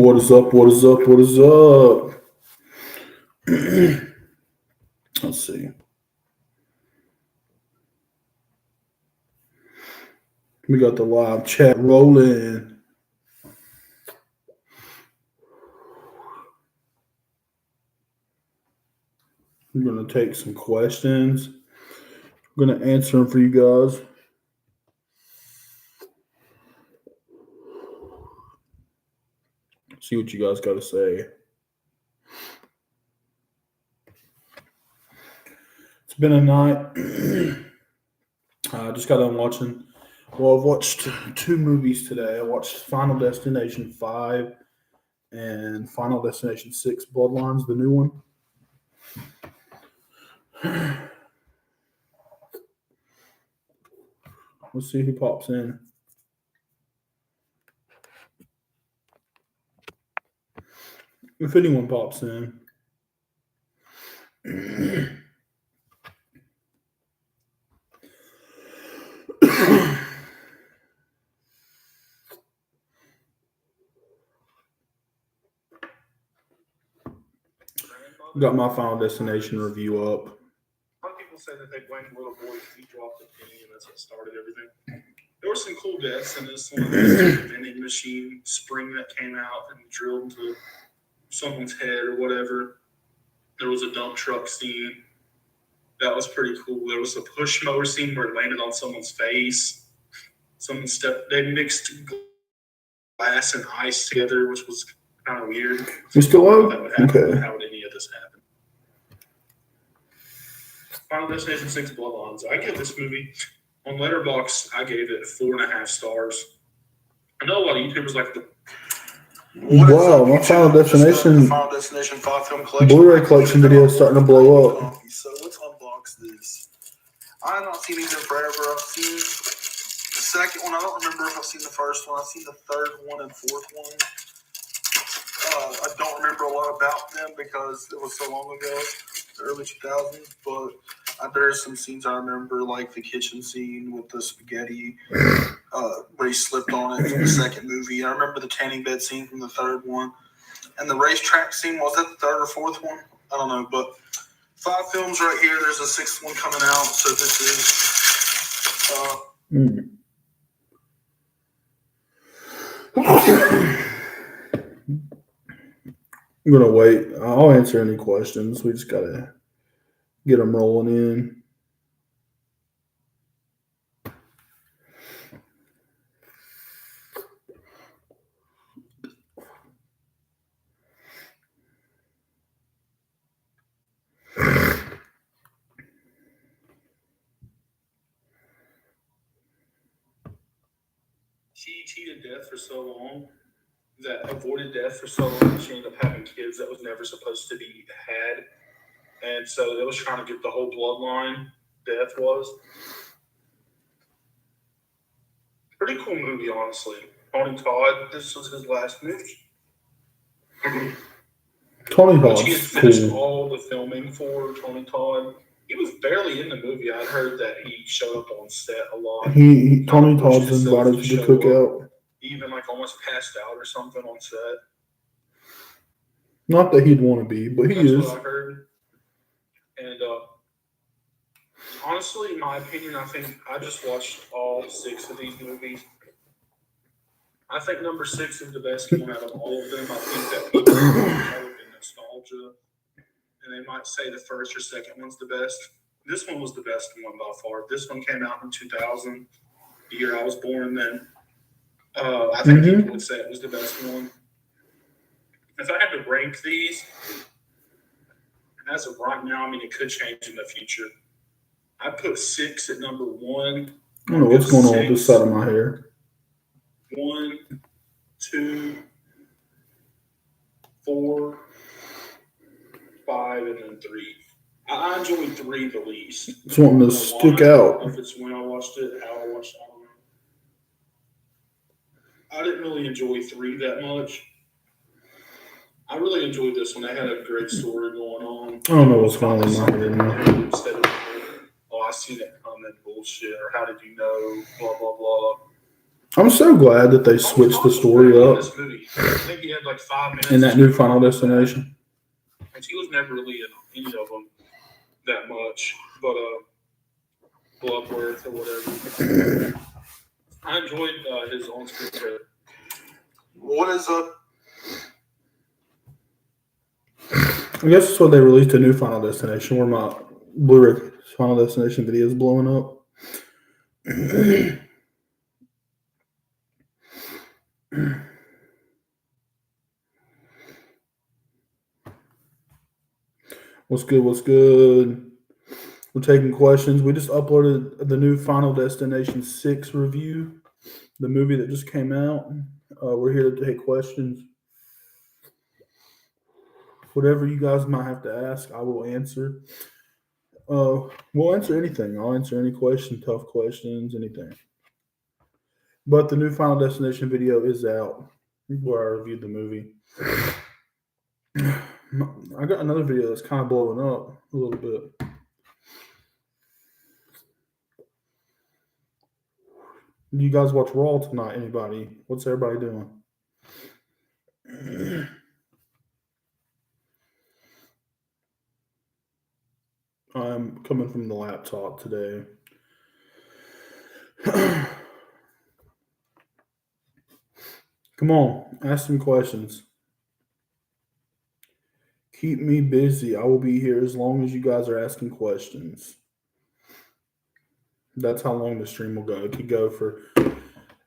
What is up? What is up? What is up? Let's see. We got the live chat rolling. I'm going to take some questions. I'm going to answer them for you guys. See what you guys got to say. It's been a night. I just got done watching. Well, I've watched 2 movies today. I watched Final Destination 5 and Final Destination 6 Bloodlines, the new one. Let's see who pops in. If anyone pops in. Got my Final Destination review up. A lot of people say that they blamed little boy because he dropped the penny and that's what started everything. There were some cool deaths in this one. There was a vending machine spring that came out and drilled into someone's head or whatever. There was a dump truck scene. That was pretty cool. There was a push mower scene where it landed on someone's face. They mixed glass and ice together, which was kind of weird. We still up? Okay. How would any of this happen? Final Destination 6 Bloodlines. I give this movie, on Letterboxd, I gave it 4.5 stars. I know a lot of YouTubers like the... Wow, my Final Destination 5 film collection. Blu-ray collection video is starting to blow up. So let's unbox this. I have not seen these in forever. I've seen the second one. I don't remember if I've seen the first one. I've seen the third one and fourth one. I don't remember a lot about them because it was so long ago, the early 2000s, but there are some scenes I remember, like the kitchen scene with the spaghetti where he slipped on it from the second movie. I remember the tanning bed scene from the third one. And the racetrack scene, was that the third or fourth one? I don't know, but 5 films right here. There's a 6th one coming out, so this is... I'm going to wait. I'll answer any questions. We just got to get them rolling in. She cheated death for so long, that avoided death for so long, she ended up having kids that was never supposed to be had. And so it was trying to get the whole bloodline, death was. Pretty cool movie, honestly. Tony Todd, this was his last movie. Tony Todd's he had finished cool. all the filming for Tony Todd. He was barely in the movie. I heard that he showed up on set a lot. Tony Todd's invited to the cookout. He even like almost passed out or something on set. Not that he'd want to be, but he is. That's what I heard. And honestly, in my opinion, I think I just watched all 6 of these movies. I think number 6 is the best one out of all of them. I think that people are in nostalgia, and they might say the first or second one's the best. This one was the best one by far. This one came out in 2000, the year I was born. Then I think people would say it was the best one. If I had to rank these, as of right now, I mean, it could change in the future. I put 6 at number 1. I don't know what's going on with this side of my hair. 1, 2, 4, 5, and then 3. I enjoy 3 the least. It's wanting to stick out. If it's when I watched it, how I watched it, I don't know. I didn't really enjoy 3 that much. I really enjoyed this one. They had a great story going on. I don't know what's going on with my hair now. Instead of, I seen it comment bullshit, or how did you know, blah, blah, blah. I'm so glad that they switched the story up This movie. I think he had like 5 minutes in that new Final Destination. And he was never really in any of them that much, but Bloodworth or whatever. I enjoyed his on-screen presence. What is up? I guess that's what they released a new Final Destination where my Blu-ray Final Destination video is blowing up. What's good? What's good? We're taking questions. We just uploaded the new Final Destination 6 review, the movie that just came out. We're here to take questions. Whatever you guys might have to ask, I will answer. We'll answer anything. I'll answer any question, tough questions, anything. But the new Final Destination video is out where I reviewed the movie. I got another video that's kind of blowing up a little bit. Do you guys watch Raw tonight? Anybody? What's everybody doing? I'm coming from the laptop today. Come on, ask some questions. Keep me busy. I will be here as long as you guys are asking questions. That's how long the stream will go. It could go for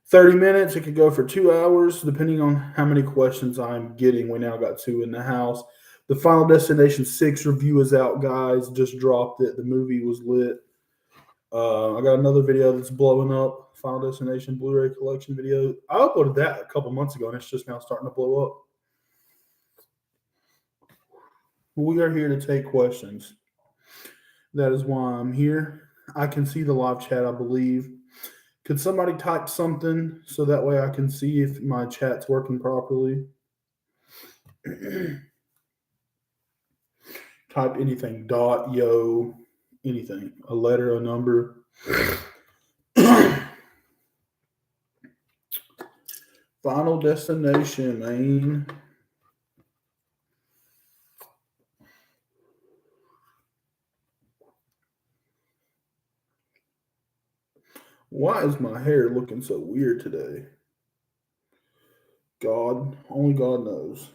30 minutes. It could go for 2 hours, depending on how many questions I'm getting. We now got 2 in the house. The Final Destination 6 review is out, guys. Just dropped it. The movie was lit. I got another video that's blowing up. Final Destination Blu-ray collection video. I uploaded that a couple months ago, and it's just now starting to blow up. We are here to take questions. That is why I'm here. I can see the live chat, I believe. Could somebody type something so that way I can see if my chat's working properly? Type anything, dot, yo, anything, a letter, a number. Final Destination, man. Why is my hair looking so weird today? God, only God knows.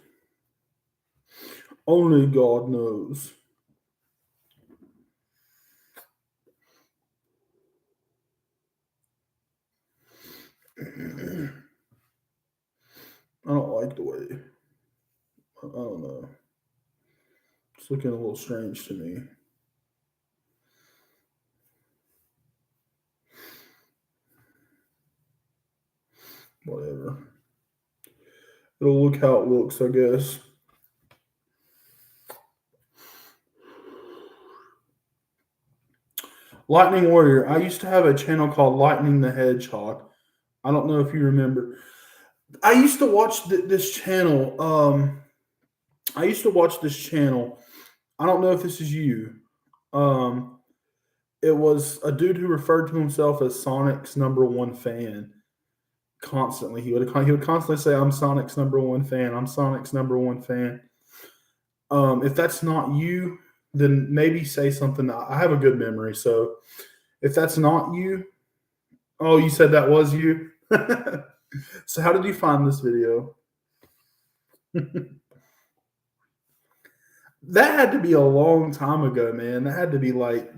Only God knows. I don't like the way. I don't know. It's looking a little strange to me. Whatever. It'll look how it looks, I guess. Lightning Warrior. I used to have a channel called Lightning the Hedgehog. I don't know if you remember. I used to watch this channel. I don't know if this is you. It was a dude who referred to himself as Sonic's #1 fan. Constantly, he would constantly say, "I'm Sonic's #1 fan. I'm Sonic's #1 fan." If that's not you, then maybe say something. I have a good memory, so if that's not you, oh, you said that was you. So how did you find this video? That had to be a long time ago, man. That had to be like,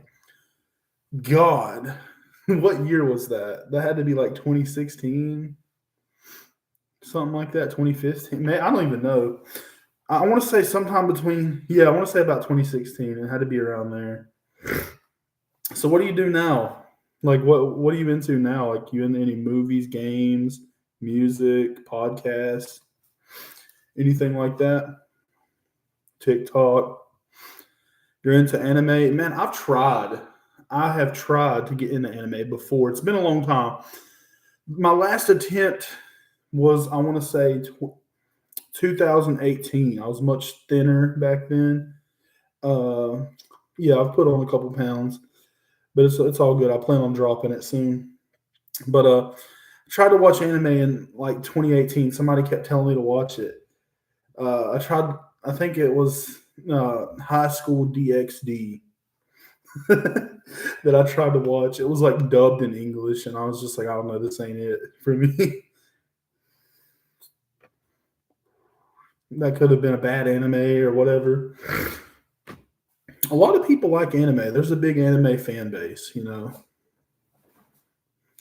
God, what year was that? That had to be like 2016, something like that, 2015. Man, I don't even know. I want to say sometime between, I want to say about 2016. It had to be around there. So what do you do now? Like, what are you into now? Like, you into any movies, games, music, podcasts, anything like that? TikTok. You're into anime? Man, I have tried to get into anime before. It's been a long time. My last attempt was, I want to say, 2018. I was much thinner back then. I've put on a couple pounds, but it's all good. I plan on dropping it soon. But tried to watch anime in like 2018. Somebody kept telling me to watch it. I tried. I think it was High School DxD that I tried to watch. It was like dubbed in English, and I was just like, I don't know, this ain't it for me. That could have been a bad anime or whatever. A lot of people like anime. There's a big anime fan base, you know.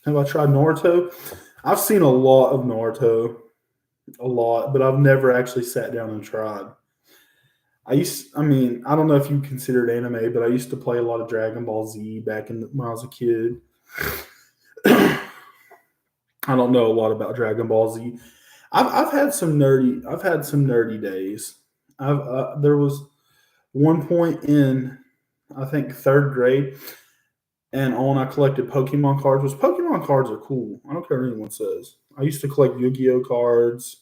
Have I tried Naruto? I've seen a lot of Naruto, a lot, but I've never actually sat down and tried. I mean, I don't know if you consider it anime, but I used to play a lot of Dragon Ball Z back when I was a kid. I don't know a lot about Dragon Ball Z. I've had some nerdy days. There was one point in I think third grade and on I collected Pokemon cards. Which Pokemon cards are cool. I don't care what anyone says. I used to collect Yu-Gi-Oh cards.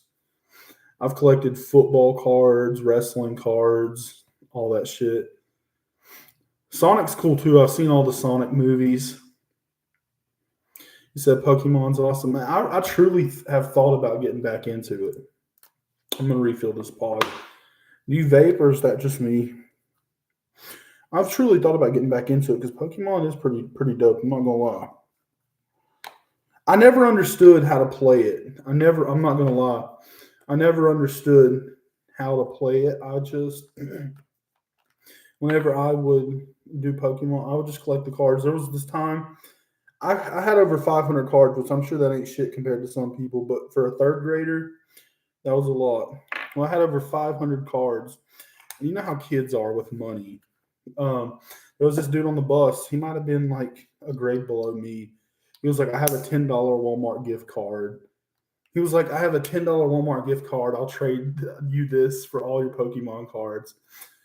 I've collected football cards, wrestling cards, all that shit. Sonic's cool too. I've seen all the Sonic movies. You said Pokemon's awesome. Man, I truly have thought about getting back into it. I'm gonna refill this pod. Do you vape or is that just me? I've truly thought about getting back into it because Pokemon is pretty dope. I'm not gonna lie. I never understood how to play it. I'm not gonna lie. I never understood how to play it. I just whenever I would do Pokemon, I would just collect the cards. There was this time I had over 500 cards, which I'm sure that ain't shit compared to some people, but for a third grader, that was a lot. Well, I had over 500 cards. And you know how kids are with money. There was this dude on the bus. He might have been like a grade below me. He was like, I have a $10 Walmart gift card. He was like, I have a $10 Walmart gift card. I'll trade you this for all your Pokemon cards.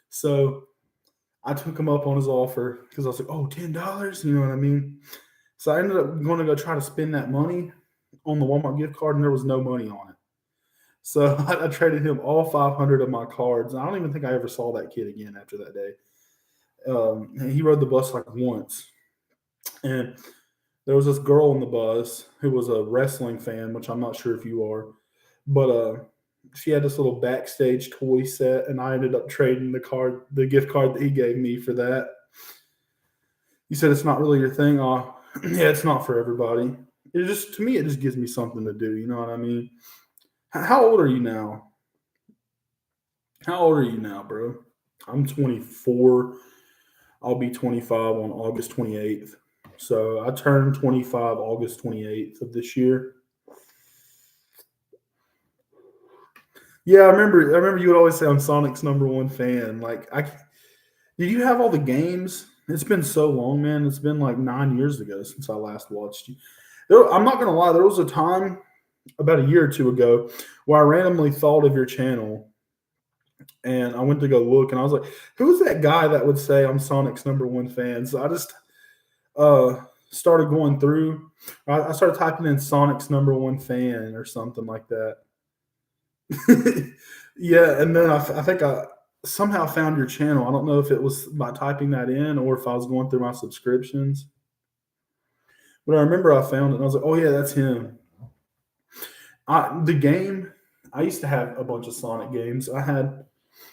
So I took him up on his offer because I was like, oh, $10? You know what I mean? So I ended up going to go try to spend that money on the Walmart gift card, and there was no money on it. So I traded him all 500 of my cards. And I don't even think I ever saw that kid again after that day. And he rode the bus like once. And there was this girl on the bus who was a wrestling fan, which I'm not sure if you are. But she had this little backstage toy set, and I ended up trading the gift card that he gave me for that. You said it's not really your thing. Yeah, it's not for everybody. To me, it just gives me something to do. You know what I mean? How old are you now? How old are you now, bro? I'm 24. I'll be 25 on August 28th. So I turned 25 August 28th of this year. Yeah, I remember you would always say I'm Sonic's number one fan. Did you have all the games? It's been so long, man. It's been like 9 years ago since I last watched you. I'm not gonna lie, there was a time about a year or two ago where I randomly thought of your channel and I went to go look and I was like, who was that guy that would say I'm Sonic's number one fan? So I just started going through. I started typing in Sonic's number one fan or something like that. Yeah, and then I think I somehow found your channel. I don't know if it was by typing that in or if I was going through my subscriptions. But I remember I found it and I was like, oh yeah, that's him. The game, I used to have a bunch of Sonic games. I had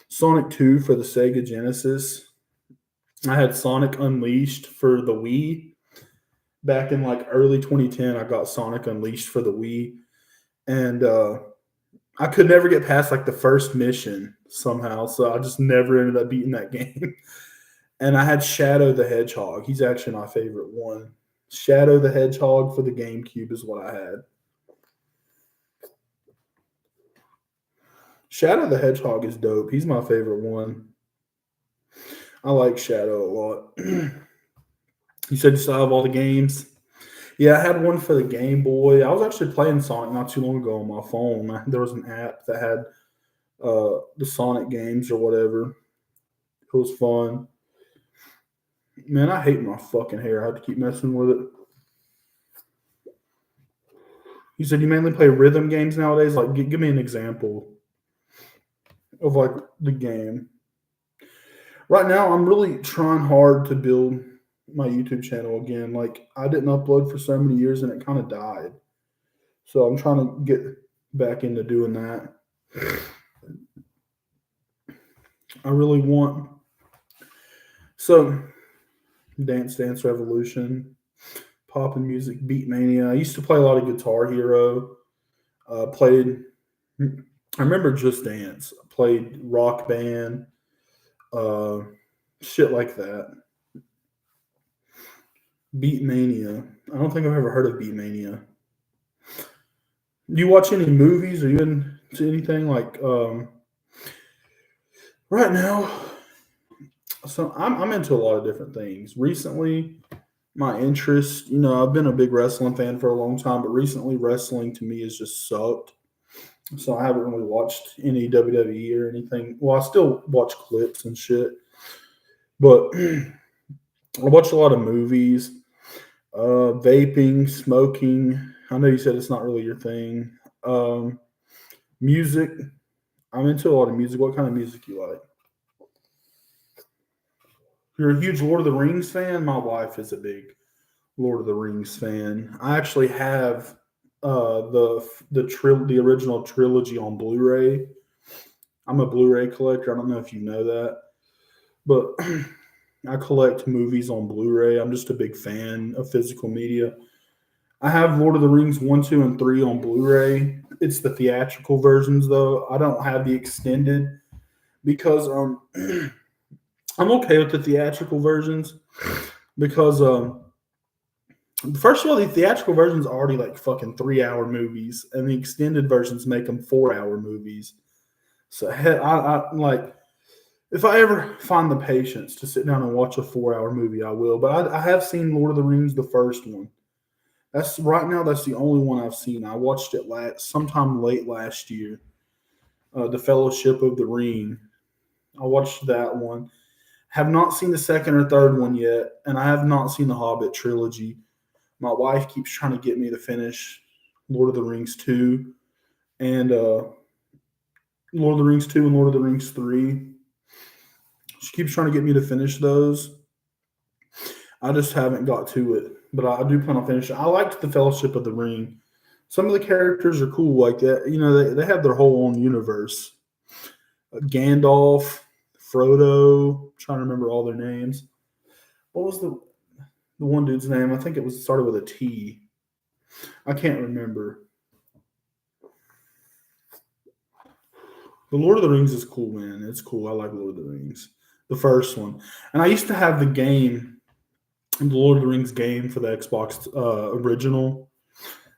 Sonic 2 for the Sega Genesis. I had Sonic Unleashed for the Wii. Back in like early 2010, I got Sonic Unleashed for the Wii. And I could never get past like the first mission somehow. So I just never ended up beating that game. And I had Shadow the Hedgehog. He's actually my favorite one. Shadow the Hedgehog for the GameCube is what I had. Shadow the Hedgehog is dope. He's my favorite one. I like Shadow a lot. You said you still have all the games? Yeah, I had one for the Game Boy. I was actually playing Sonic not too long ago on my phone. There was an app that had the Sonic games or whatever. It was fun. Man, I hate my fucking hair. I have to keep messing with it. You said you mainly play rhythm games nowadays? Like, give me an example of like the game. Right now, I'm really trying hard to build my YouTube channel again. Like, I didn't upload for so many years and it kind of died. So I'm trying to get back into doing that. I really want. So, Dance Dance Revolution, pop and music, Beat Mania. I used to play a lot of Guitar Hero. Played. I remember Just Dance. Played Rock Band. Uh, Shit like that. Beat Mania. I don't think I've ever heard of Beat Mania. Do you watch any movies? Are you into anything like right now? So I'm into a lot of different things. Recently, my interest, I've been a big wrestling fan for a long time, but recently wrestling to me has just sucked. So I haven't really watched any WWE or anything. Well, I still watch clips and shit, but I watch a lot of movies, vaping, smoking. I know you said it's not really your thing. Music. I'm into a lot of music. What kind of music you like? You're a huge Lord of the Rings fan. My wife is a big Lord of the Rings fan. I actually have the original trilogy on Blu-ray. I'm a Blu-ray collector. I don't know if you know that, but I collect movies on Blu-ray. I'm just a big fan of physical media. I have Lord of the Rings 1, 2, and 3 on Blu-ray. It's the theatrical versions though. I don't have the extended because I'm okay with the theatrical versions because first of all, the theatrical versions are already like fucking 3-hour movies, and the extended versions make them 4-hour movies. So I like if I ever find the patience to sit down and watch a 4-hour movie, I will. But I have seen Lord of the Rings, the first one. That's right now. That's the only one I've seen. I watched it sometime late last year. The Fellowship of the Ring. I watched that one. Have not seen the second or third one yet, and I have not seen the Hobbit trilogy. My wife keeps trying to get me to finish Lord of the Rings 2 and Lord of the Rings 2 and Lord of the Rings 3. She keeps trying to get me to finish those. I just haven't got to it, but I do plan on finishing. I liked the Fellowship of the Ring. Some of the characters are cool like that. They have their whole own universe. Gandalf, Frodo, I'm trying to remember all their names. What was the one dude's name? I think it started with a T. I can't remember. The Lord of the Rings is cool, man. It's cool. I like Lord of the Rings. The first one. And I used to have the game, the Lord of the Rings game for the Xbox original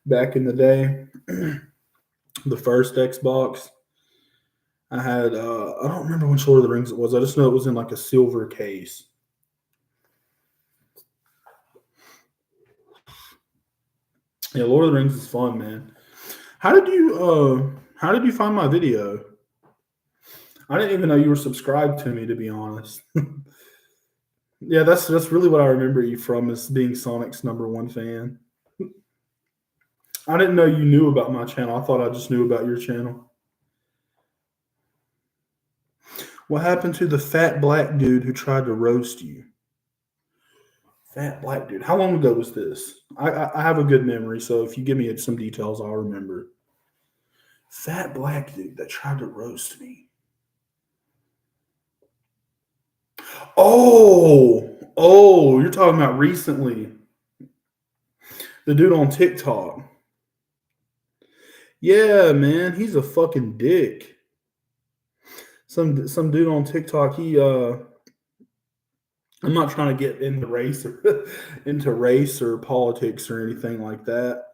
back in the day. The first Xbox. I had, I don't remember which Lord of the Rings it was. I just know it was in like a silver case. Yeah, Lord of the Rings is fun, man. How did you find my video? I didn't even know you were subscribed to me, to be honest. Yeah, that's really what I remember you from, is being Sonic's #1 fan. I didn't know you knew about my channel. I thought I just knew about your channel. What happened to the fat black dude who tried to roast you? Fat black dude. How long ago was this? I have a good memory, so if you give me some details, I'll remember. Fat black dude that tried to roast me. Oh, you're talking about recently. The dude on TikTok. Yeah, man, he's a fucking dick. Some dude on TikTok, I'm not trying to get into race or politics or anything like that.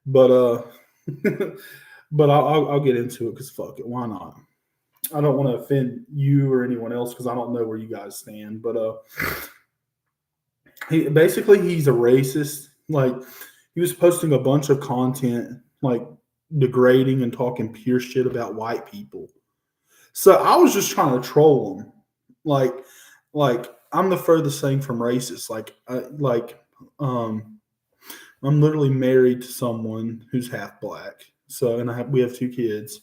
But but I'll get into it because fuck it, why not? I don't want to offend you or anyone else because I don't know where you guys stand. But he's a racist. Like, he was posting a bunch of content like degrading and talking pure shit about white people. So I was just trying to troll him. Like I'm the furthest thing from racist. I'm literally married to someone who's half black. So, and we have 2 kids.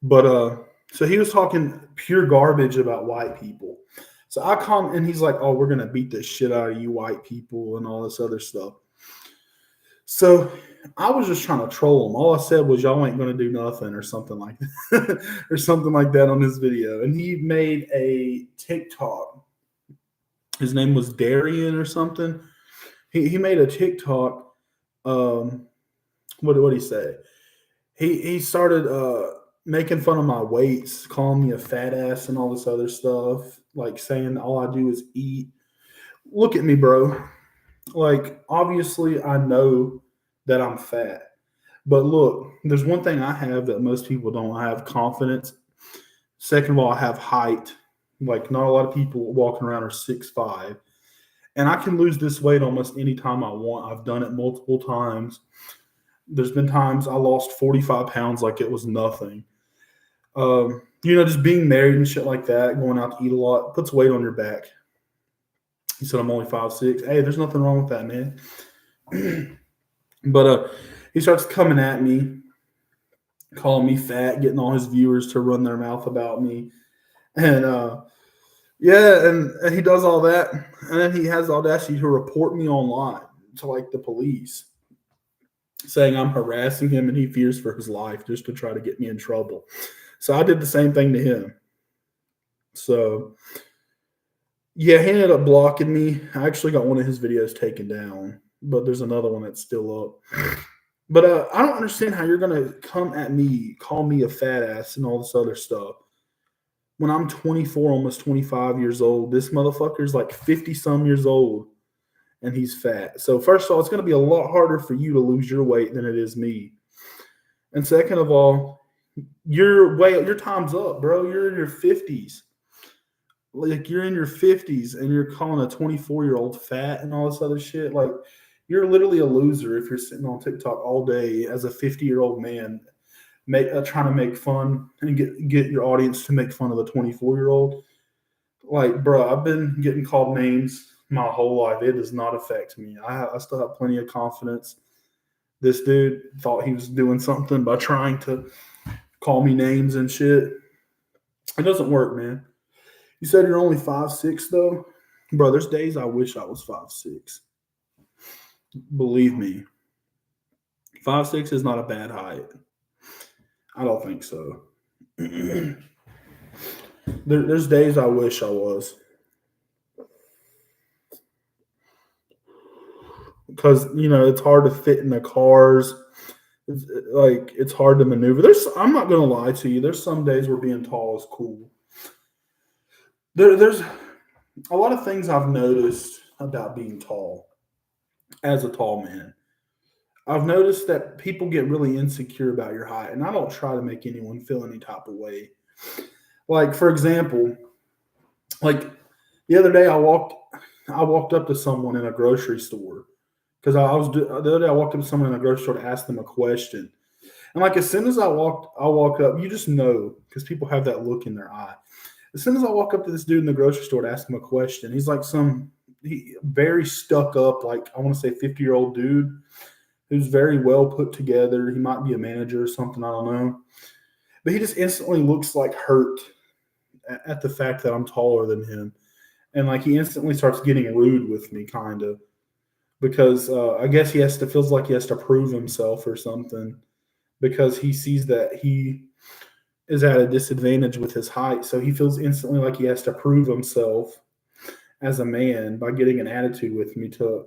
But so he was talking pure garbage about white people. So I come and he's like, "Oh, we're gonna beat the shit out of you white people," and all this other stuff. So I was just trying to troll him. All I said was, y'all ain't going to do nothing or something like that. Or something like that on this video. And he made a TikTok. His name was Darian or something. He made a TikTok. What did he say? He started making fun of my weights, calling me a fat ass and all this other stuff, like saying all I do is eat. Look at me, bro. Like, obviously, I know that I'm fat. But look, there's one thing I have that most people don't. I have confidence. Second of all, I have height. Like, not a lot of people walking around are 6'5". And I can lose this weight almost any time I want. I've done it multiple times. There's been times I lost 45 pounds like it was nothing. Just being married and shit like that, going out to eat a lot, puts weight on your back. He said I'm only 5'6". Hey, there's nothing wrong with that, man. But he starts coming at me, calling me fat, getting all his viewers to run their mouth about me. And and he does all that. And then he has the audacity to report me online to like the police, saying I'm harassing him and he fears for his life just to try to get me in trouble. So I did the same thing to him. So, yeah, he ended up blocking me. I actually got one of his videos taken down, but there's another one that's still up. But I don't understand how you're going to come at me, call me a fat ass and all this other stuff. When I'm 24, almost 25 years old, this motherfucker's like 50-some years old, and he's fat. So first of all, it's going to be a lot harder for you to lose your weight than it is me. And second of all, your time's up, bro. You're in your 50s. Like, you're in your 50s, and you're calling a 24-year-old fat and all this other shit. Like, you're literally a loser if you're sitting on TikTok all day as a 50-year-old man, trying to make fun and get your audience to make fun of a 24-year-old. Like, bro, I've been getting called names my whole life. It does not affect me. I still have plenty of confidence. This dude thought he was doing something by trying to call me names and shit. It doesn't work, man. You said you're only 5'6", though? Bro, there's days I wish I was 5'6". Believe me. 5'6" is not a bad height. I don't think so. There's days I wish I was. Because, it's hard to fit in the cars. It's hard to maneuver. I'm not going to lie to you. There's some days where being tall is cool. There's a lot of things I've noticed about being tall as a tall man. I've noticed that people get really insecure about your height, and I don't try to make anyone feel any type of way. Like, for example, like the other day I walked up to someone in a grocery store because the other day I walked up to someone in a grocery store to ask them a question. And like, as soon as I walk up, you just know, because people have that look in their eye. As soon as I walk up to this dude in the grocery store to ask him a question, he's like very stuck up, like I want to say 50-year-old dude who's very well put together. He might be a manager or something, I don't know. But he just instantly looks like hurt at the fact that I'm taller than him. And like, he instantly starts getting rude with me, kind of. Because I guess feels like he has to prove himself or something. Because he sees that he is at a disadvantage with his height. So he feels instantly like he has to prove himself as a man by getting an attitude with me to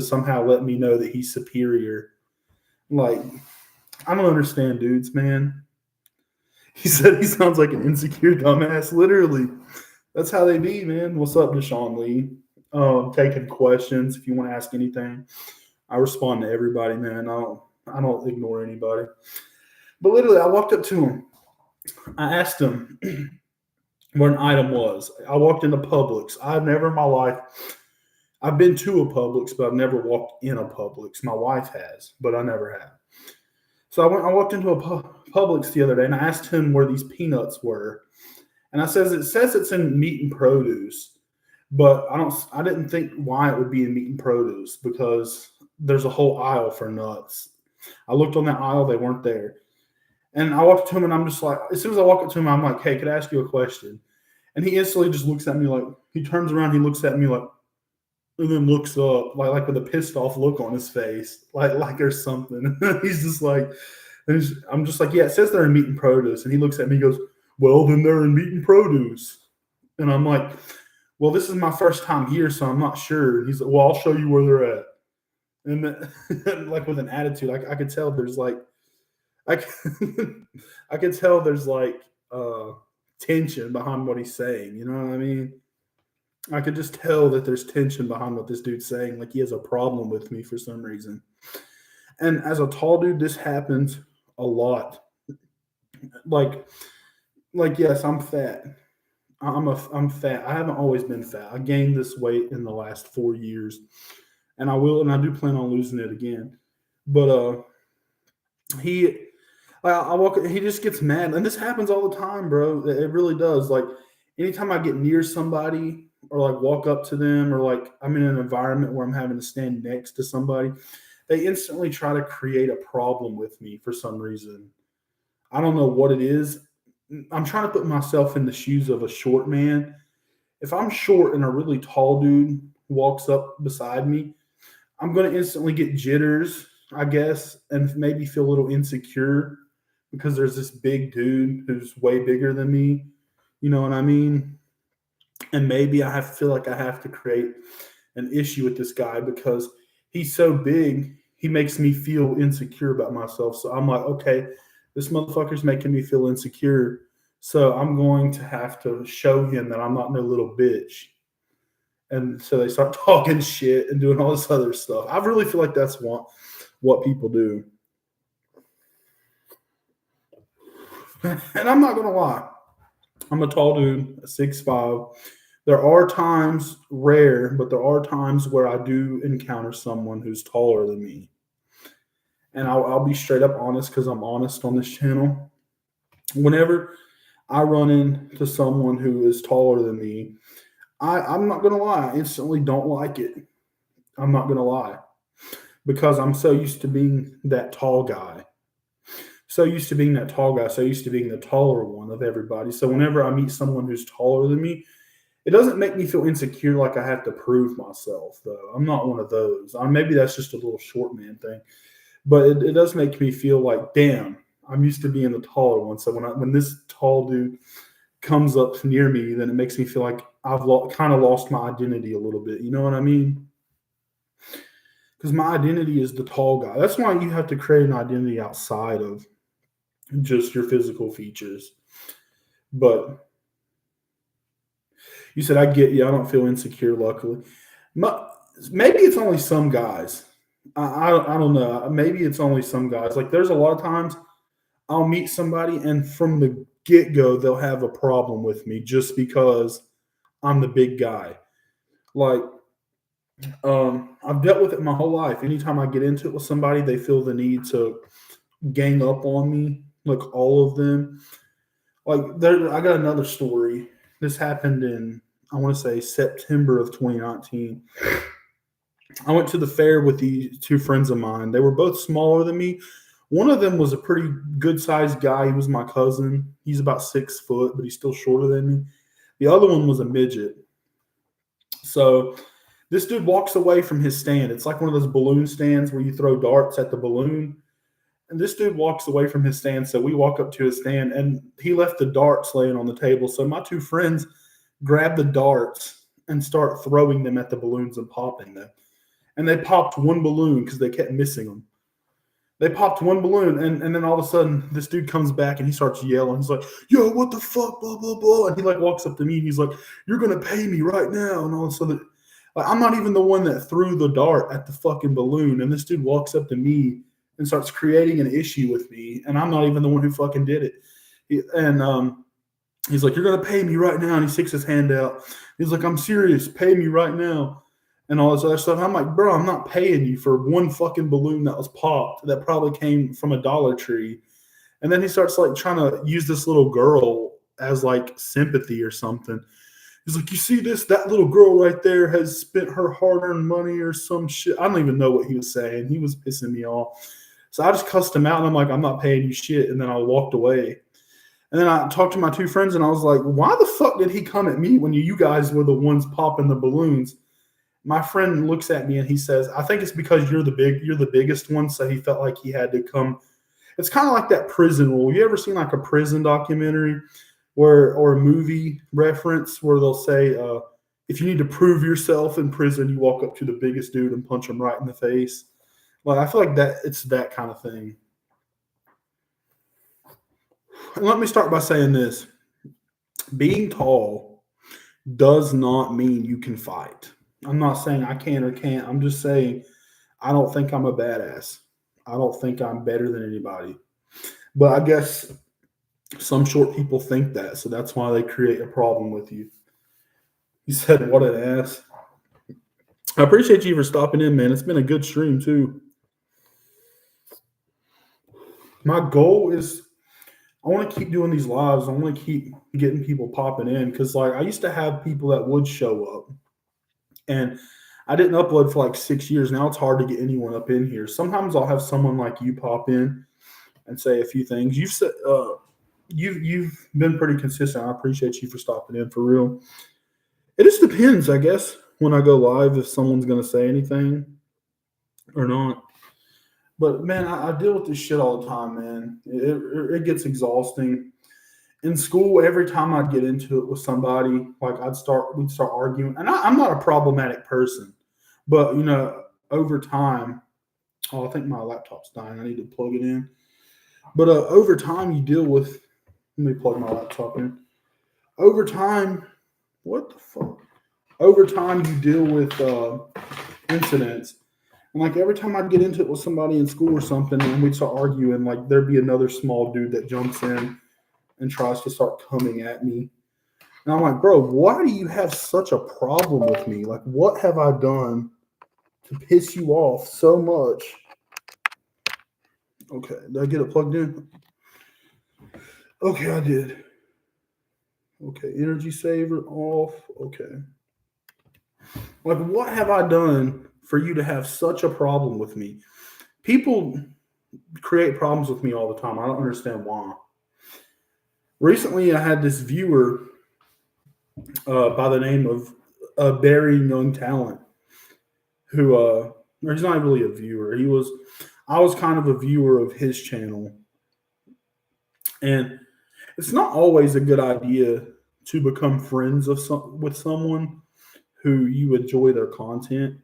somehow let me know that he's superior. Like, I don't understand dudes, man. He said he sounds like an insecure dumbass. Literally, that's how they be, man. What's up, Deshaun Lee? Taking questions. If you want to ask anything, I respond to everybody, man. I don't ignore anybody. But literally, I walked up to him. I asked him what an item was. I walked into Publix. I've never in my life, I've been to a Publix, but I've never walked in a Publix. My wife has, but I never have. So I walked into a Publix the other day, and I asked him where these peanuts were. And it says it's in meat and produce, but I didn't think why it would be in meat and produce, because there's a whole aisle for nuts. I looked on that aisle, they weren't there. And I walked up to him, and I'm just like, as soon as I walk up to him, I'm like, hey, could I ask you a question? And he instantly just looks at me like, he turns around, he looks at me like, and then looks up like with a pissed off look on his face, like there's something. He's just like, I'm just like, yeah, it says they're in meat and produce, and he looks at me and goes, well, then they're in meat and produce, and I'm like, well, this is my first time here, so I'm not sure. He's like, well, I'll show you where they're at, and then, like with an attitude, I could tell there's like, I I could tell there's like tension behind what he's saying. You know what I mean? I could just tell that there's tension behind what this dude's saying. Like he has a problem with me for some reason. And as a tall dude, this happens a lot. Like, yes, I'm fat. I'm fat. I haven't always been fat. I gained this weight in the last 4 years, and I do plan on losing it again. But he, I walk. He just gets mad, and this happens all the time, bro. It really does. Like anytime I get near somebody or like walk up to them, or like I'm in an environment where I'm having to stand next to somebody, they instantly try to create a problem with me for some reason. I don't know what it is. I'm trying to put myself in the shoes of a short man. If I'm short and a really tall dude walks up beside me, I'm going to instantly get jitters, I guess, and maybe feel a little insecure because there's this big dude who's way bigger than me. You know what I mean? And maybe feel like I have to create an issue with this guy because he's so big, he makes me feel insecure about myself. So I'm like, okay, this motherfucker's making me feel insecure. So I'm going to have to show him that I'm not no little bitch. And so they start talking shit and doing all this other stuff. I really feel like that's what people do. And I'm not going to lie. I'm a tall dude, 6'5". There are times, rare, but there are times where I do encounter someone who's taller than me. And I'll be straight up honest because I'm honest on this channel. Whenever I run into someone who is taller than me, I'm not going to lie. I instantly don't like it. I'm not going to lie. Because I'm so used to being that tall guy. So used to being that tall guy. So used to being the taller one of everybody. So whenever I meet someone who's taller than me, it doesn't make me feel insecure like I have to prove myself, though. I'm not one of those. Maybe that's just a little short man thing. But it does make me feel like, damn, I'm used to being the taller one. So when this tall dude comes up near me, then it makes me feel like I've kind of lost my identity a little bit. You know what I mean? Because my identity is the tall guy. That's why you have to create an identity outside of just your physical features. But you said, I get you. I don't feel insecure, luckily. Maybe it's only some guys. I don't know. Maybe it's only some guys. Like there's a lot of times I'll meet somebody and from the get-go they'll have a problem with me just because I'm the big guy. Like I've dealt with it my whole life. Anytime I get into it with somebody, they feel the need to gang up on me, like all of them. Like I got another story. This happened in, I want to say, September of 2019. I went to the fair with these two friends of mine. They were both smaller than me. One of them was a pretty good-sized guy. He was my cousin. He's about 6 foot, but he's still shorter than me. The other one was a midget. So this dude walks away from his stand. It's like one of those balloon stands where you throw darts at the balloon. And this dude walks away from his stand. So we walk up to his stand, and he left the darts laying on the table. So my two friends grab the darts and start throwing them at the balloons and popping them. And they popped one balloon because they kept missing them. They popped one balloon, and then all of a sudden, this dude comes back and he starts yelling. He's like, yo, what the fuck, blah, blah, blah. And he like walks up to me and he's like, you're going to pay me right now. And all of a sudden, like, I'm not even the one that threw the dart at the fucking balloon. And this dude walks up to me and starts creating an issue with me. And I'm not even the one who fucking did it. He's like, you're going to pay me right now. And he sticks his hand out. He's like, I'm serious. Pay me right now. And all this other stuff. I'm like, bro, I'm not paying you for one fucking balloon that was popped that probably came from a Dollar Tree. And then he starts like trying to use this little girl as like sympathy or something. He's like, you see this? That little girl right there has spent her hard-earned money or some shit. I don't even know what he was saying. He was pissing me off. So I just cussed him out, and I'm like, I'm not paying you shit. And then I walked away. And then I talked to my two friends, and I was like, why the fuck did he come at me when you guys were the ones popping the balloons? my friend looks at me and he says, I think it's because you're the biggest one. So he felt like he had to come. It's kind of like that prison rule. You ever seen like a prison documentary or a movie reference where they'll say, if you need to prove yourself in prison, you walk up to the biggest dude and punch him right in the face. Like, I feel like that it's that kind of thing. And let me start by saying this. Being tall does not mean you can fight. I'm not saying I can or can't. I'm just saying I don't think I'm a badass. I don't think I'm better than anybody. But I guess some short people think that, so that's why they create a problem with you. He said, what an ass. I appreciate you for stopping in, man. It's been a good stream, too. My goal is I want to keep doing these lives. I want to keep getting people popping in because, like, I used to have people that would show up. And I didn't upload for like 6 years. Now it's hard to get anyone up in here. Sometimes I'll have someone like you pop in and say a few things. You've said you've been pretty consistent. I appreciate you for stopping in for real. It just depends, I guess, when I go live if someone's gonna say anything or not. But man, I deal with this shit all the time, man. It gets exhausting. In school, every time I'd get into it with somebody, like we'd start arguing. And I'm not a problematic person, but over time, I think my laptop's dying. I need to plug it in. But over time, you deal with. Let me plug my laptop in. Over time, what the fuck? Over time, you deal with incidents. And like every time I'd get into it with somebody in school or something, and we'd start arguing, like there'd be another small dude that jumps in and tries to start coming at me. And I'm like, bro, why do you have such a problem with me? Like, what have I done to piss you off so much? Okay, did I get it plugged in? Okay, I did. Okay, energy saver off. Okay. Like, what have I done for you to have such a problem with me? People create problems with me all the time. I don't understand why. Recently, I had this viewer by the name of Barry Young Talent, who he's not really a viewer. I was kind of a viewer of his channel, and it's not always a good idea to become friends with someone who you enjoy their content.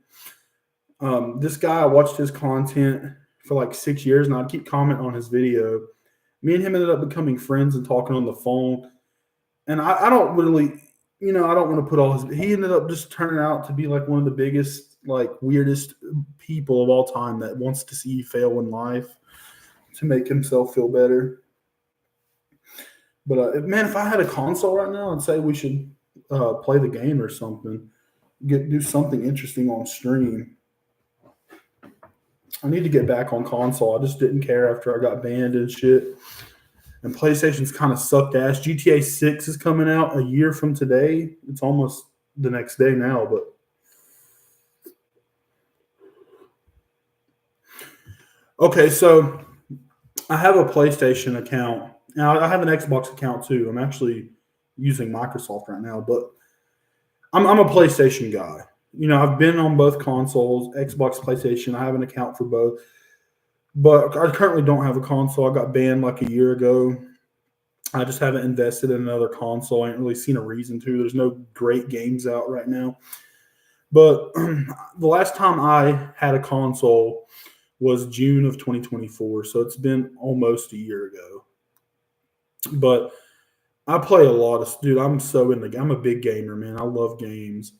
This guy, I watched his content for like 6 years, and I'd keep commenting on his video. Me and him ended up becoming friends and talking on the phone. And I don't really, I don't want to put all his. He ended up just turning out to be like one of the biggest, like weirdest people of all time that wants to see you fail in life to make himself feel better. But man, if I had a console right now, I'd say we should play the game or something. Do something interesting on stream. I need to get back on console. I just didn't care after I got banned and shit. And PlayStation's kind of sucked ass. GTA 6 is coming out a year from today. It's almost the next day now, but okay, so I have a PlayStation account. Now I have an Xbox account too. I'm actually using Microsoft right now, but I'm a PlayStation guy. I've been on both consoles, Xbox, PlayStation. I have an account for both. But I currently don't have a console. I got banned like a year ago. I just haven't invested in another console. I ain't really seen a reason to. There's no great games out right now. But the last time I had a console was June of 2024. So it's been almost a year ago. But I play a lot of, dude, I'm a big gamer, man. I love games.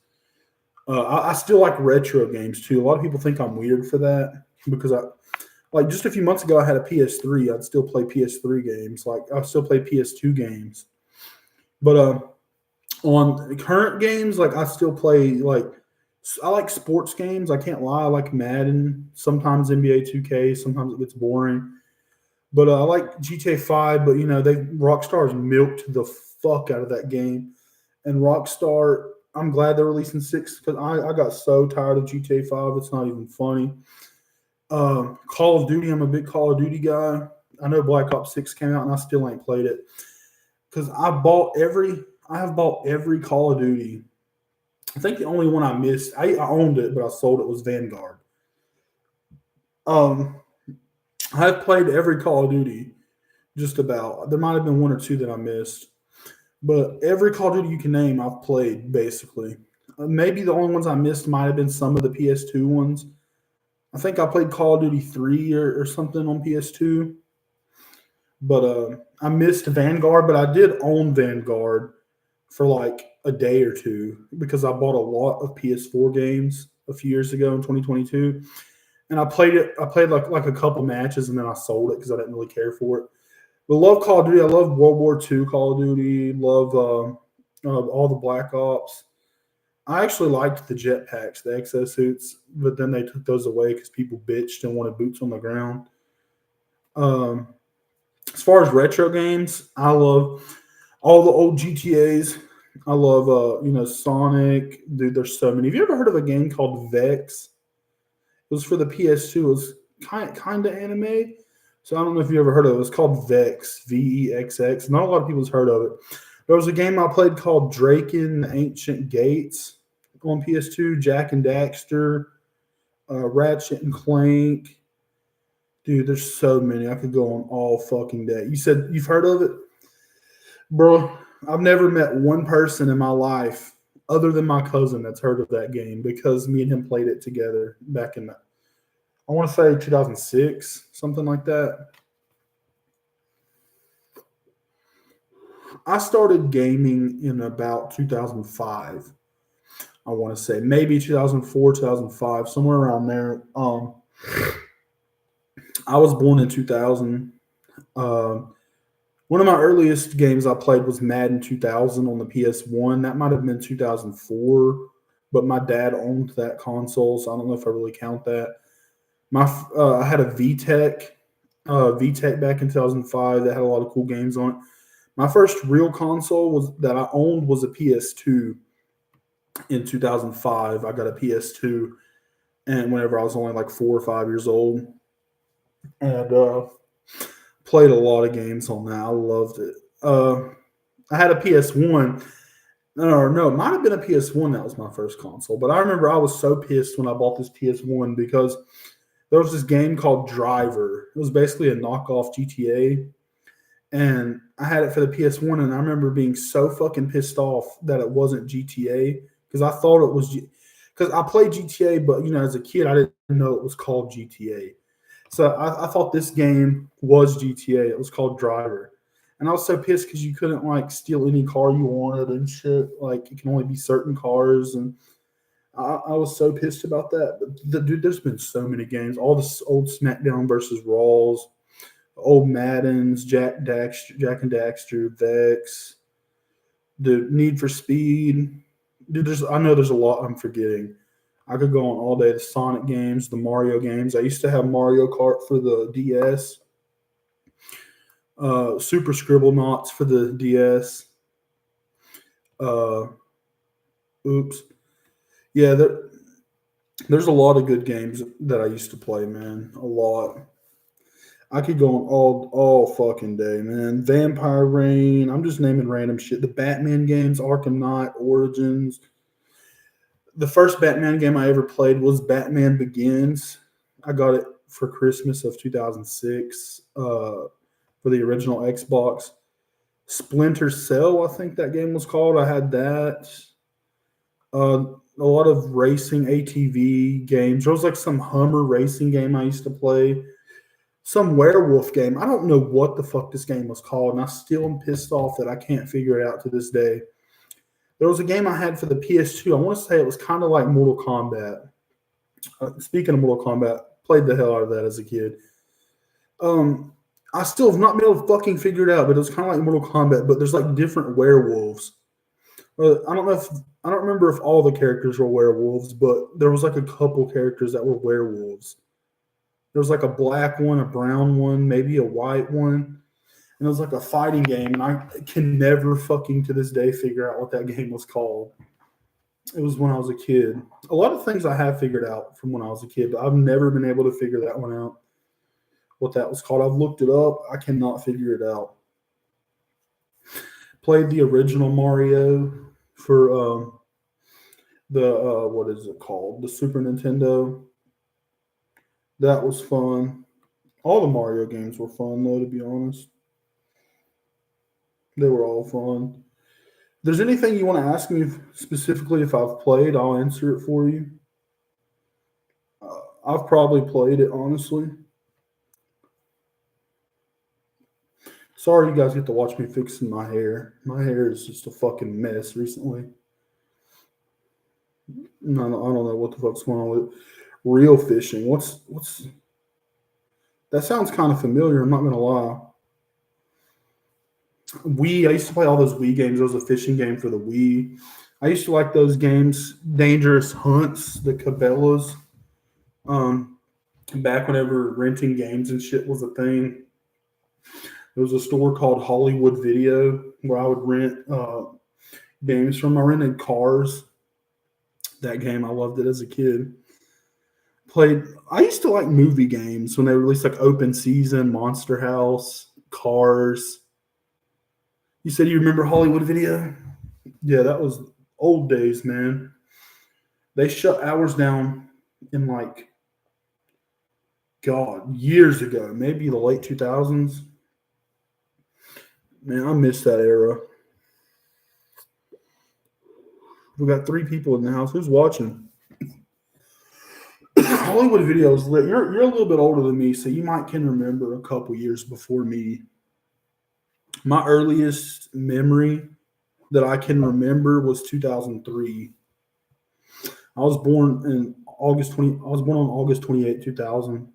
I still like retro games too. A lot of people think I'm weird for that because like just a few months ago, I had a PS3. I'd still play PS3 games. Like I still play PS2 games. But on current games, like I still play I like sports games. I can't lie. I like Madden. Sometimes NBA 2K. Sometimes it gets boring. But I like GTA 5. But Rockstar's milked the fuck out of that game. And Rockstar, I'm glad they're releasing 6 because I got so tired of GTA 5. It's not even funny. Call of Duty, I'm a big Call of Duty guy. I know Black Ops 6 came out and I still ain't played it because I have bought every Call of Duty I think the only one I missed, I owned it, but I sold it, was Vanguard. Um, I've played every Call of Duty, just about. There might have been one or two that I missed, but every Call of Duty you can name, I've played basically. Maybe the only ones I missed might have been some of the PS2 ones. I think I played Call of Duty 3 or something on PS2, but I missed Vanguard, but I did own Vanguard for like a day or two because I bought a lot of PS4 games a few years ago in 2022, and I played it. I played like a couple matches, and then I sold it because I didn't really care for it. But love Call of Duty. I love World War II Call of Duty. Love all the Black Ops. I actually liked the jetpacks, the exosuits, but then they took those away because people bitched and wanted boots on the ground. Um, as far as retro games, I love all the old GTA's. I love Sonic. Dude, there's so many. Have you ever heard of a game called Vex? It was for the PS2. It was kind of anime. So I don't know if you ever heard of it. It was called Vex, VEXX. Not a lot of people's heard of it. There was a game I played called Draken Ancient Gates on PS2, Jack and Daxter, Ratchet and Clank. Dude, there's so many. I could go on all fucking day. You said you've heard of it? Bro, I've never met one person in my life other than my cousin that's heard of that game because me and him played it together back in, I want to say 2006, something like that. I started gaming in about 2005. I want to say maybe 2004, 2005, somewhere around there. I was born in 2000. One of my earliest games I played was Madden 2000 on the PS1. That might have been 2004, but my dad owned that console, so I don't know if I really count that. I had a VTech back in 2005 that had a lot of cool games on it. My first real console that I owned was a PS2 in 2005. I got a PS2, and whenever I was only like 4 or 5 years old, and played a lot of games on that. I loved it. I had a PS1. No, it might have been a PS1 that was my first console. But I remember I was so pissed when I bought this PS1 because there was this game called Driver. It was basically a knockoff GTA. And I had it for the PS1, and I remember being so fucking pissed off that it wasn't GTA because I thought it was because I played GTA, but as a kid I didn't know it was called GTA. So I thought this game was GTA. It was called Driver, and I was so pissed because you couldn't like steal any car you wanted and shit. Like it can only be certain cars, and I was so pissed about that. But dude, there's been so many games. All this old SmackDown versus Raws. Old Maddens, Jack and Daxter, Vex, the Need for Speed. Dude, I know there's a lot I'm forgetting. I could go on all day. The Sonic games, the Mario games. I used to have Mario Kart for the DS. Super Scribblenauts for the DS. Oops. Yeah, there's a lot of good games that I used to play, man. A lot. I could go on all fucking day, man. Vampire Rain. I'm just naming random shit. The Batman games, Arkham Knight, Origins. The first Batman game I ever played was Batman Begins. I got it for Christmas of 2006 for the original Xbox. Splinter Cell, I think that game was called. I had that. A lot of racing ATV games. There was like some Hummer racing game I used to play. Some werewolf game. I don't know what the fuck this game was called, and I still am pissed off that I can't figure it out to this day. There was a game I had for the PS2. I want to say it was kind of like Mortal Kombat. Speaking of Mortal Kombat, played the hell out of that as a kid. I still have not been able to fucking figure it out, but it was kind of like Mortal Kombat, but there's like different werewolves. I don't remember if all the characters were werewolves, but there was like a couple characters that were werewolves. There was like a black one, a brown one, maybe a white one. And it was like a fighting game. And I can never fucking to this day figure out what that game was called. It was when I was a kid. A lot of things I have figured out from when I was a kid, but I've never been able to figure that one out. What that was called. I've looked it up. I cannot figure it out. Played the original Mario for the what is it called? The Super Nintendo. That was fun. All the Mario games were fun, though. To be honest, they were all fun. If there's anything you want to ask me specifically, if I've played, I'll answer it for you. I've probably played it, honestly. Sorry you guys get to watch me fixing my hair. My hair is just a fucking mess recently. No, I don't know what the fuck's going on with it. Real fishing. What's that sounds kind of familiar, I'm not gonna lie. I used to play all those Wii games. There was a fishing game for the Wii. I used to like those games. Dangerous Hunts, the Cabela's. Back whenever renting games and shit was a thing. There was a store called Hollywood Video where I would rent games from. I rented Cars. That game, I loved it as a kid. I used to like movie games when they released like Open Season, Monster House, Cars. You said you remember Hollywood Video? Yeah, that was old days, man. They shut hours down in like, God, years ago, maybe the late 2000s. Man, I miss that era. We got 3 people in the house. Who's watching? Hollywood Videos lit. You're a little bit older than me, so you might can remember a couple years before me. My earliest memory that I can remember was 2003. I was born on August 28, 2000.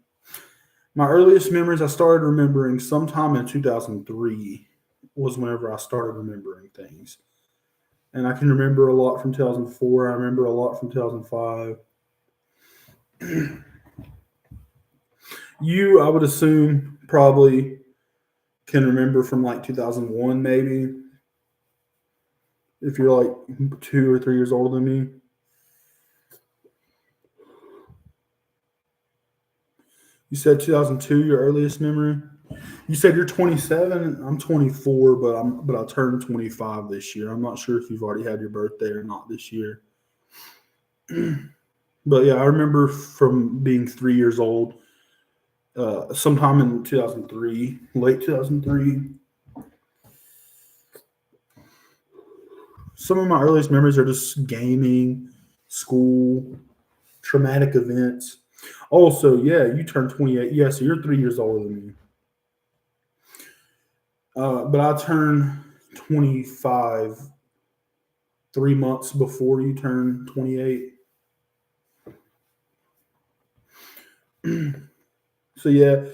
My earliest memories I started remembering sometime in 2003 was whenever I started remembering things. And I can remember a lot from 2004. I remember a lot from 2005. You, I would assume, probably can remember from like 2001, maybe. If you're like 2 or 3 years older than me. You said 2002, your earliest memory? You said you're 27. I'm 24, but I turned 25 this year. I'm not sure if you've already had your birthday or not this year. But yeah, I remember from being 3 years old, sometime in 2003, late 2003. Some of my earliest memories are just gaming, school, traumatic events. Also, yeah, you turned 28. Yeah, so you're 3 years older than me. But I turned 25 3 months before you turned 28. So yeah,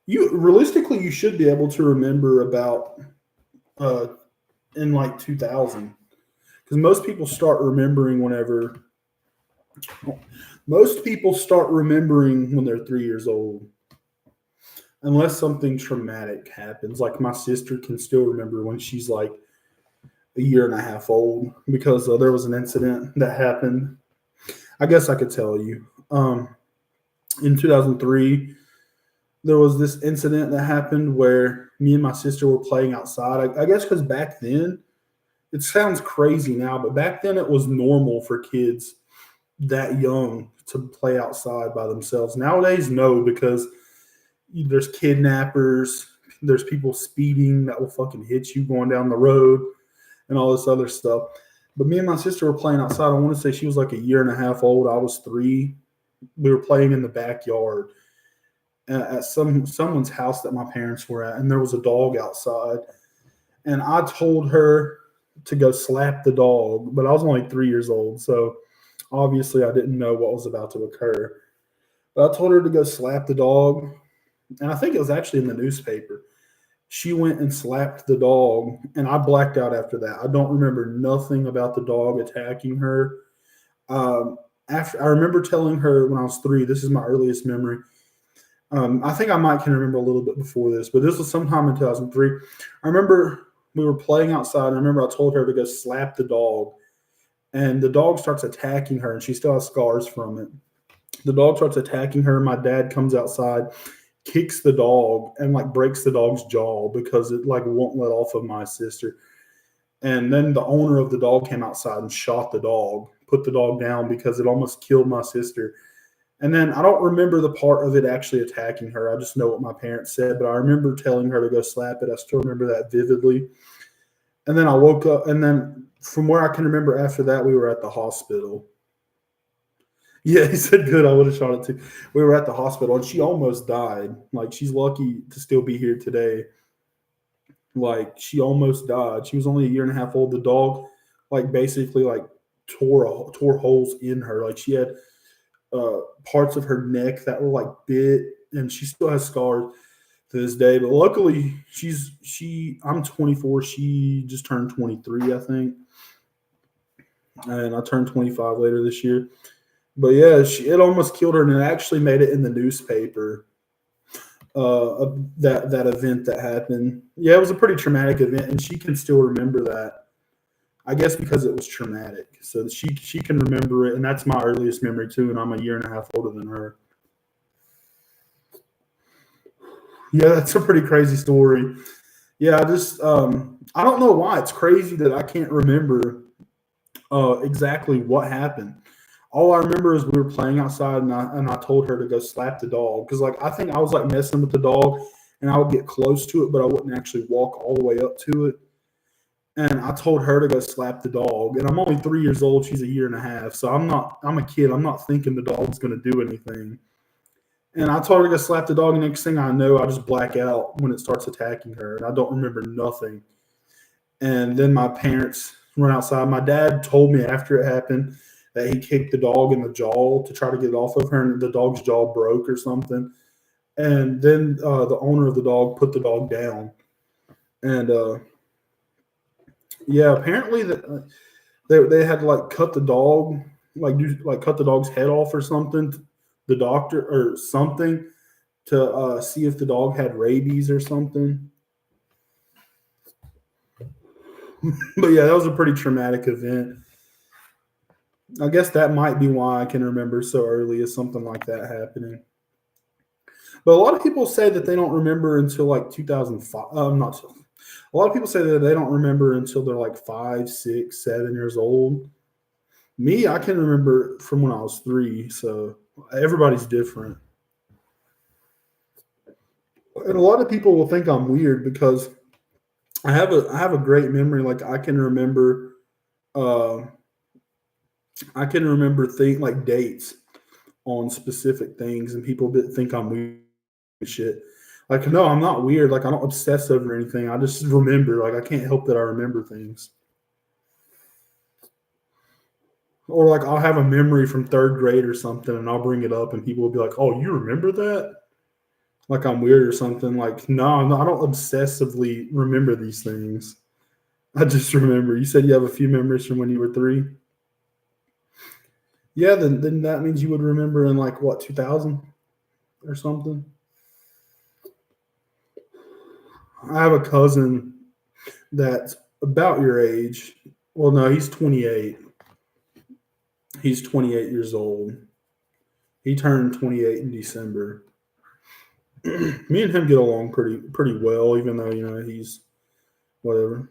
you should be able to remember about in like 2000, because most people start remembering when they're 3 years old, unless something traumatic happens. Like my sister can still remember when she's like a year and a half old, because there was an incident that happened. I guess I could tell you. In 2003, there was this incident that happened where me and my sister were playing outside. I guess because back then, it sounds crazy now, but back then it was normal for kids that young to play outside by themselves. Nowadays, no, because there's kidnappers, there's people speeding that will fucking hit you going down the road and all this other stuff. But me and my sister were playing outside. I want to say she was like a year and a half old. I was 3. We were playing in the backyard at someone's house that my parents were at, and there was a dog outside. And I told her to go slap the dog, but I was only 3 years old, so obviously I didn't know what was about to occur. But I told her to go slap the dog, and I think it was actually in the newspaper. She went and slapped the dog, and I blacked out after that. I don't remember nothing about the dog attacking her. After I remember telling her when I was 3, this is my earliest memory. I think I can remember a little bit before this, but this was sometime in 2003. I remember we were playing outside. I remember I told her to go slap the dog, and the dog starts attacking her, and she still has scars from it. The dog starts attacking her. My dad comes outside, kicks the dog, and like breaks the dog's jaw because it like won't let off of my sister. And then the owner of the dog came outside and shot the dog put the dog down because it almost killed my sister. And then I don't remember the part of it actually attacking her. I just know what my parents said, but I remember telling her to go slap it. I still remember that vividly. And then I woke up, and then from where I can remember after that, we were at the hospital. Yeah, he said good. I would have shot it too. We were at the hospital, and she almost died. Like, she's lucky to still be here today. Like, she almost died. She was only a year and a half old. The dog, like, basically, like, tore holes in her. Like, she had parts of her neck that were like bit, and she still has scars to this day. But luckily, I'm 24. She just turned 23, I think, and I turned 25 later this year. But yeah, it almost killed her, and it actually made it in the newspaper. That event that happened. Yeah, it was a pretty traumatic event, and she can still remember that. I guess because it was traumatic. So she can remember it, and that's my earliest memory too, and I'm a year and a half older than her. Yeah, that's a pretty crazy story. Yeah, I don't know why. It's crazy that I can't remember exactly what happened. All I remember is we were playing outside, and I told her to go slap the dog because, like, I think I was like messing with the dog, and I would get close to it, but I wouldn't actually walk all the way up to it. And I told her to go slap the dog. And I'm only 3 years old. She's a year and a half. So I'm a kid. I'm not thinking the dog's going to do anything. And I told her to go slap the dog. And next thing I know, I just black out when it starts attacking her. And I don't remember nothing. And then my parents run outside. My dad told me after it happened that he kicked the dog in the jaw to try to get it off of her. And the dog's jaw broke or something. And then the owner of the dog put the dog down. And, yeah, apparently they had to like cut the dog, like cut the dog's head off or something. The doctor or something to see if the dog had rabies or something. But yeah, that was a pretty traumatic event. I guess that might be why I can remember so early as something like that happening. But a lot of people say that they don't remember until like 2005. Not so. A lot of people say that they don't remember until they're like 5, 6, 7 years old. Me, I can remember from when I was 3. So everybody's different. And a lot of people will think I'm weird because I have a great memory. Like I can remember like dates on specific things, and people think I'm weird and shit. Like, no, I'm not weird. Like, I don't obsess over anything. I just remember. Like, I can't help that I remember things. Or, like, I'll have a memory from 3rd grade or something, and I'll bring it up, and people will be like, oh, you remember that? Like, I'm weird or something. Like, no, I don't obsessively remember these things. I just remember. You said you have a few memories from when you were 3? Yeah, then that means you would remember in, like, what, 2000 or something? I have a cousin that's about your age. Well, no, he's 28. He's 28 years old. He turned 28 in December. Me and him get along pretty well, even though, he's whatever.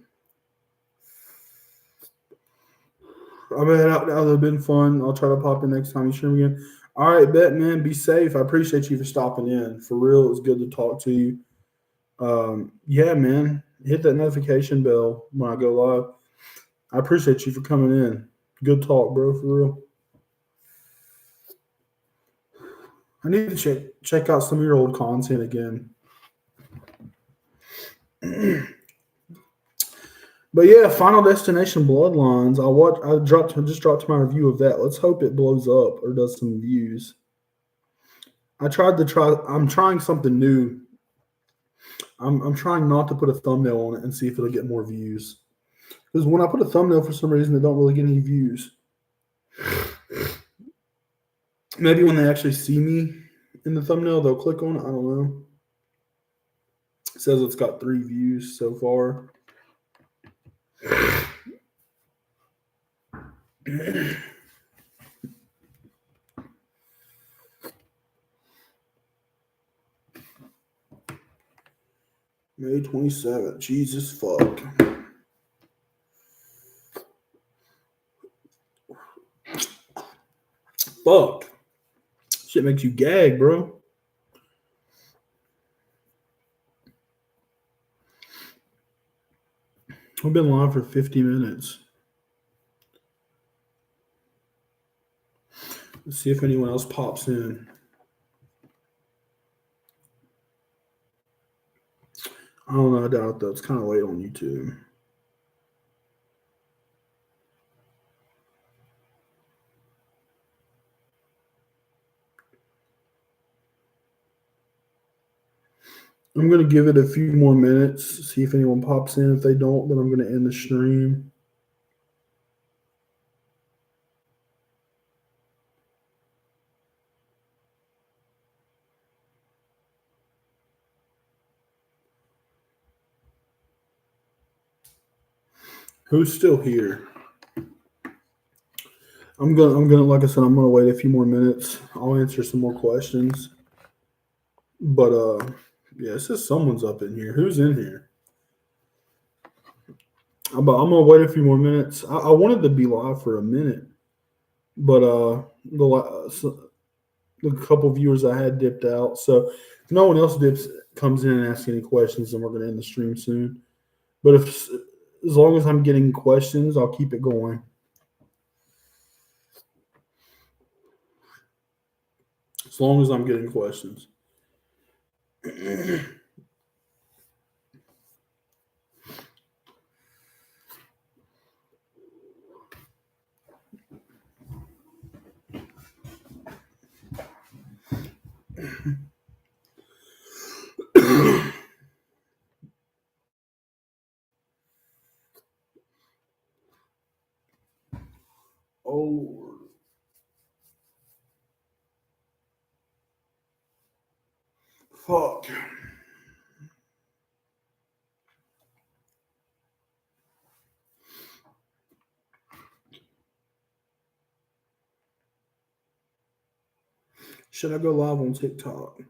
I mean, that would have been fun. I'll try to pop in next time you stream again. All right, bet, man. Be safe. I appreciate you for stopping in. For real, it was good to talk to you. Yeah, man. Hit that notification bell when I go live. I appreciate you for coming in. Good talk, bro, for real. I need to check out some of your old content again. But yeah, Final Destination Bloodlines. I just dropped my review of that. Let's hope it blows up or does some views. I'm trying something new. I'm trying not to put a thumbnail on it and see if it'll get more views. Because when I put a thumbnail, for some reason, they don't really get any views. Maybe when they actually see me in the thumbnail, they'll click on it. I don't know. It says it's got 3 views so far. May 27th. Jesus fuck. fuck. Shit makes you gag, bro. We've been live for 50 minutes. Let's see if anyone else pops in. I don't know. I doubt though. It's kind of late on YouTube. I'm going to give it a few more minutes, see if anyone pops in. If they don't, then I'm going to end the stream. Who's still here? Like I said, I'm gonna wait a few more minutes. I'll answer some more questions. But yeah, it says someone's up in here. Who's in here? I'm gonna wait a few more minutes. I wanted to be live for a minute, but the couple viewers I had dipped out. So if no one else comes in and asks any questions, then we're gonna end the stream soon. But as long as I'm getting questions, I'll keep it going. As long as I'm getting questions. Oh Lord. Fuck. Should I go live on TikTok?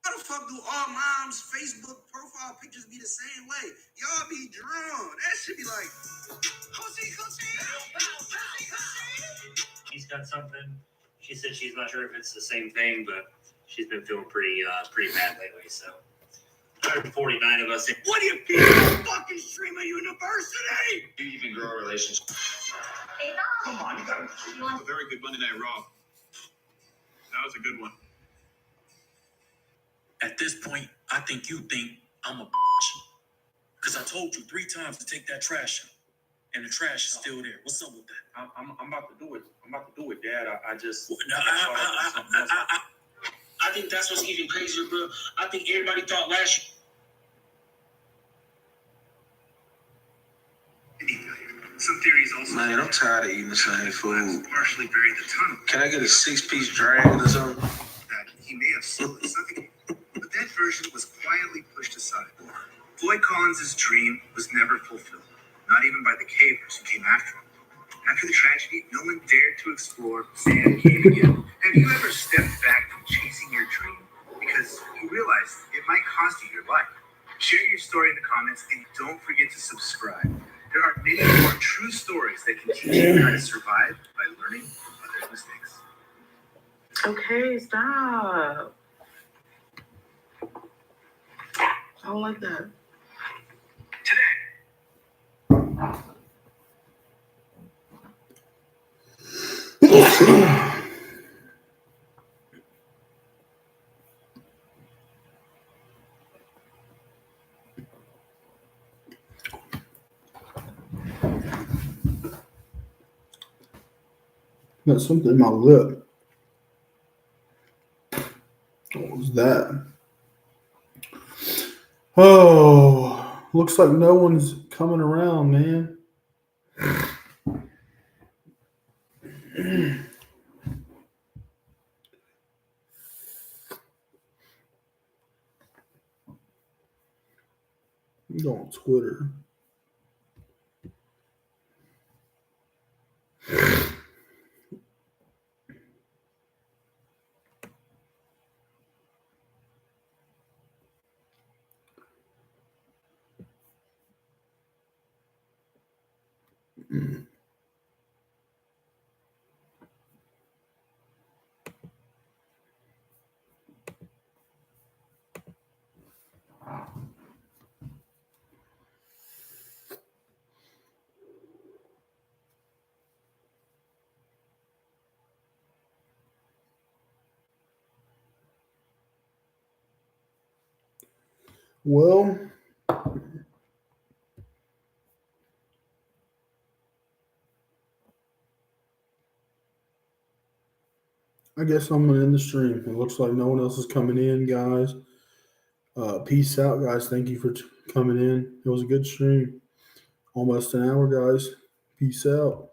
How the fuck do all moms' Facebook profile pictures be the same way? Y'all be drawn. That should be like, She's got something. She said she's not sure if it's the same thing, but she's been feeling pretty bad lately. So 149 of us. what do you feel about fucking streamer university? Do you even grow a relationship? Come on, you gotta. A very good Monday Night Raw. That was a good one. At this point, I think you think I'm a because I told you 3 times to take that trash out, and the trash is still there. What's up with that? I'm about to do it. I'm about to do it, Dad. I just. I think that's what's even crazier, bro. I think everybody thought last year. Some theories also. Man, I'm tired of eating the same food. Partially buried the tunnel. Can I get a 6-piece dragon or something? That he may have stolen something, but that version was quietly pushed aside. Floyd Collins' dream was never fulfilled, not even by the cavers who came after him. After the tragedy, no one dared to explore Sand Cave again. Have you ever stepped back from chasing your dream because you realized it might cost you your life? Share your story in the comments and don't forget to subscribe. There are many more true stories that can teach you how to survive by learning from others' mistakes. Okay, stop. I don't like that. Got something in my lip. What was that? Oh, looks like no one's coming around, man. Go on Twitter. Well, I guess I'm gonna end the stream. It looks like no one else is coming in, guys. Peace out, guys. Thank you for coming in. It was a good stream. Almost an hour, guys. Peace out.